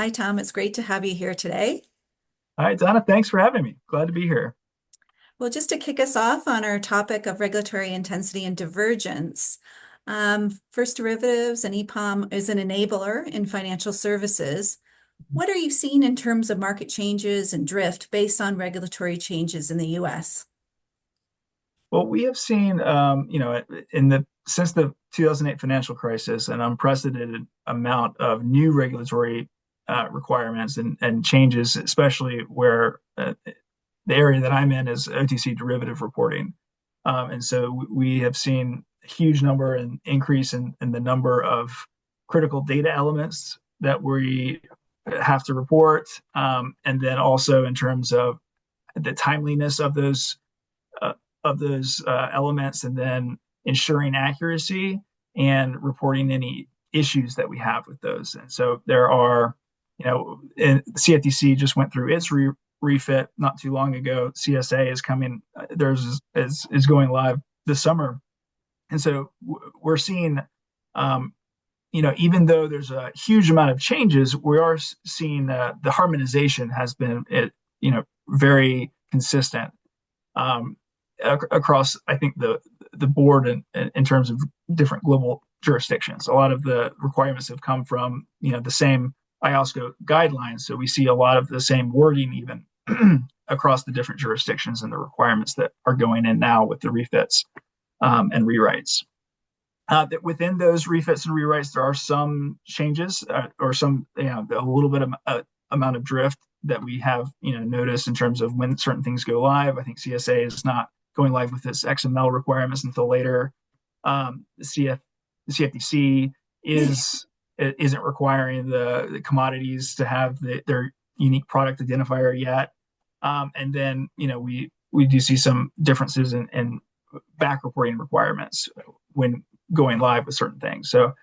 Hi, Tom. It's great to have you here today. Hi, Donna. Thanks for having me. Glad to be here. Well, just to kick us off on our topic of regulatory intensity and divergence, first derivatives and EPOM is an enabler in financial services. What are you seeing in terms of market changes and drift based on regulatory changes in the US? Well, we have seen, in the since the 2008 financial crisis, an unprecedented amount of new regulatory requirements and changes, especially where the area that I'm in is OTC derivative reporting. And so we have seen a huge number and increase in the number of critical data elements that we have to report, and then also in terms of the timeliness uh, of those elements, and then ensuring accuracy and reporting any issues that we have with those. And so there are, and CFTC just went through its refit not too long ago. CSA is coming; theirs is going live this summer, and so we're seeing. Even though there's a huge amount of changes, we are seeing the harmonization has been, very consistent, um, across, I think, the board in terms of different global jurisdictions. A lot of the requirements have come from the same IOSCO guidelines, so we see a lot of the same wording even across the different jurisdictions and the requirements that are going in now with the refits and rewrites. That within those refits and rewrites, there are some changes, or some, a little bit of amount of drift that we have, noticed in terms of when certain things go live. I think CSA is not going live with its XML requirements until later. The CFTC isn't requiring the commodities to have their unique product identifier yet. And then, we do see some differences in back reporting requirements when going live with certain things. So,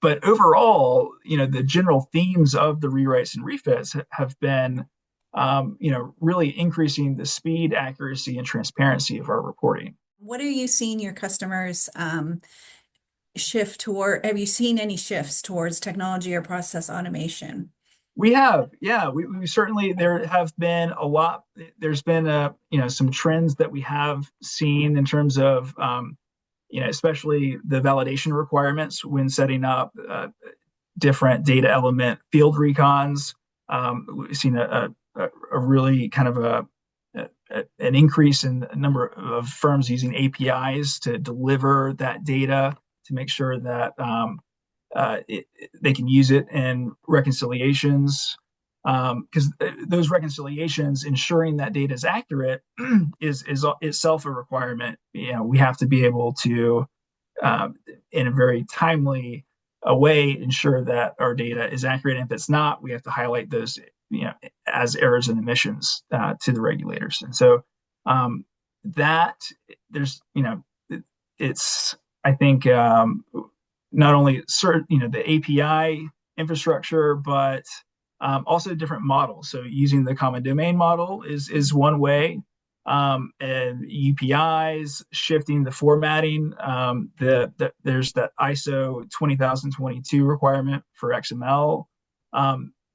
but overall, the general themes of the rewrites and refits have been, really increasing the speed, accuracy, and transparency of our reporting. What are you seeing your customers shift toward? Have you seen any shifts towards technology or process automation? We have, yeah, we certainly, there have been a lot. There's been some trends that we have seen in terms of, especially the validation requirements when setting up different data element field recons. We've seen a really kind of an increase in the number of firms using APIs to deliver that data to make sure that they can use it in reconciliations. Because those reconciliations, ensuring that data is accurate, is itself a requirement. We have to be able to, in a very timely way, ensure that our data is accurate. And if it's not, we have to highlight those, as errors and omissions, to the regulators. And so, that there's, it's, I think, not only certain, the API infrastructure, but also different models. So using the common domain model is one way, and UPIs, shifting the formatting. There's that ISO 20022 requirement for XML.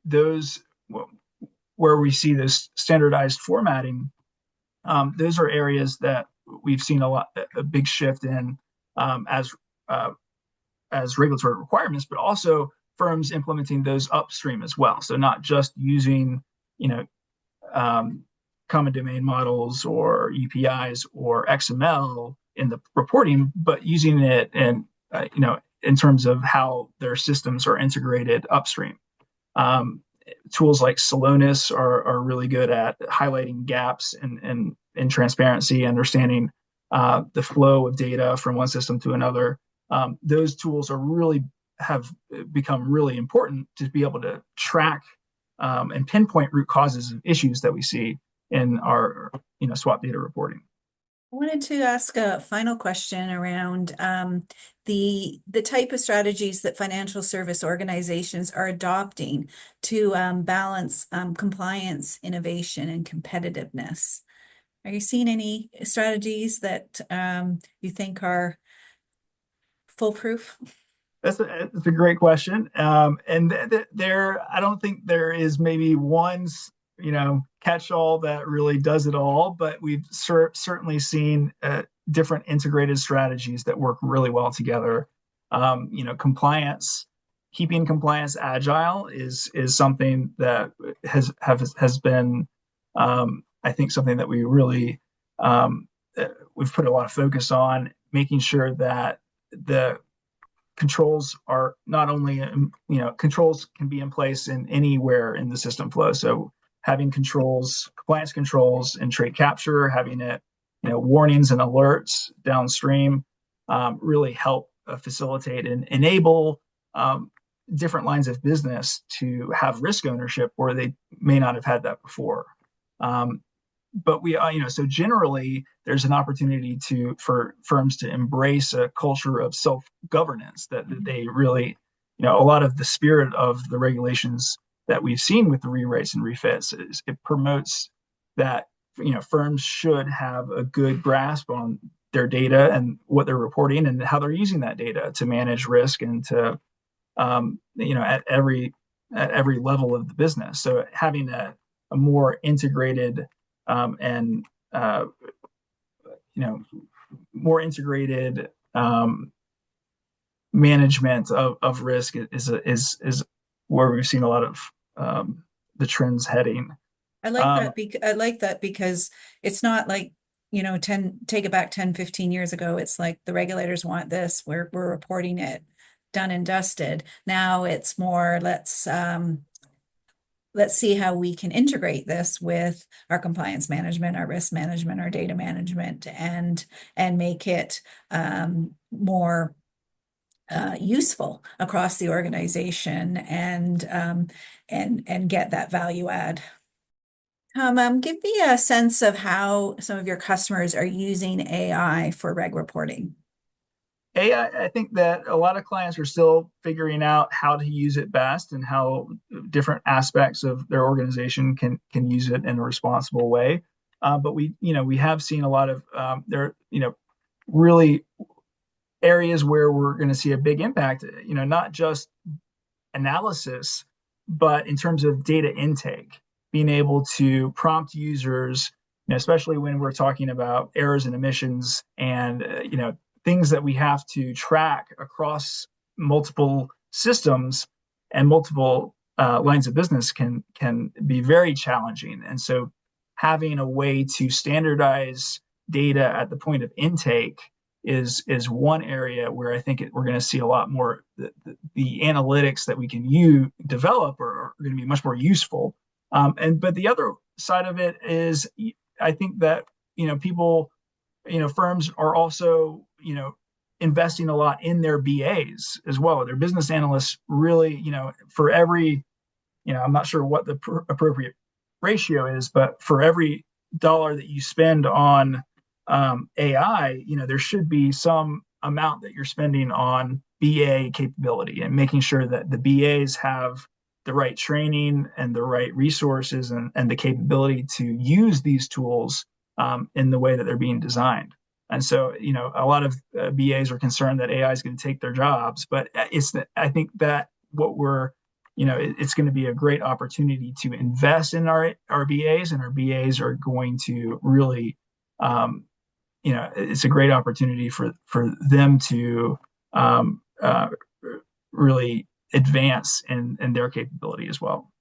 Those where we see this standardized formatting, those are areas that we've seen a big shift in, uh, as regulatory requirements, but also firms implementing those upstream as well. So not just using, you know, um, common domain models or UPIs or XML in the reporting, but using it in terms of how their systems are integrated upstream. Um, Tools like Salonis are really good at highlighting gaps in transparency, understanding the flow of data from one system to another. Those tools have become really important to be able to track, and pinpoint root causes of issues that we see in our swap data reporting. I wanted to ask a final question around the type of strategies that financial service organizations are adopting to balance compliance, innovation, and competitiveness. Are you seeing any strategies that you think are foolproof? That's a great question. And there, I don't think there is maybe one, catch all that really does it all, but we've certainly seen different integrated strategies that work really well together. Compliance, keeping compliance agile is something that has been, I think, something that we really we've put a lot of focus on, making sure that the controls are not only controls can be in place in anywhere in the system flow. So having controls, compliance controls and trait capture, having it, warnings and alerts downstream, really help facilitate and enable different lines of business to have risk ownership where they may not have had that before. But so generally there's an opportunity for firms to embrace a culture of self-governance that they really, a lot of the spirit of the regulations that we've seen with the re-rates and refits is it promotes that, firms should have a good grasp on their data and what they're reporting and how they're using that data to manage risk and to, at every level of the business. So having a more integrated and more integrated management of risk is where we've seen a lot of the trends heading. Um, I like that because it's not like, 10, take it back 10, 15 years ago. It's like the regulators want this, we're reporting it done and dusted. Now it's more, let's see how we can integrate this with our compliance management, our risk management, our data management, and make it more useful across the organization and get that value add. Give me a sense of how some of your customers are using AI for reg reporting. AI, I think that a lot of clients are still figuring out how to use it best and how different aspects of their organization can use it in a responsible way. But we have seen a lot of there, really areas where we're going to see a big impact. Not just analysis, but in terms of data intake, being able to prompt users, especially when we're talking about errors and emissions and things that we have to track across multiple systems and multiple lines of business can be very challenging. And so having a way to standardize data at the point of intake is one area where I think we're going to see a lot more. The analytics that we can develop are going to be much more useful. But the other side of it is, I think that people, firms are also investing a lot in their BAs as well. Their business analysts really, for every, I'm not sure what the appropriate ratio is, but for every dollar that you spend on AI, there should be some amount that you're spending on BA capability and making sure that the BAs have the right training and the right resources and the capability to use these tools in the way that they're being designed. And so, a lot of BAs are concerned that AI is going to take their jobs, but I think that it's going to be a great opportunity to invest in our BAs, and our BAs are going to really it's a great opportunity for them to really advance in their capability as well.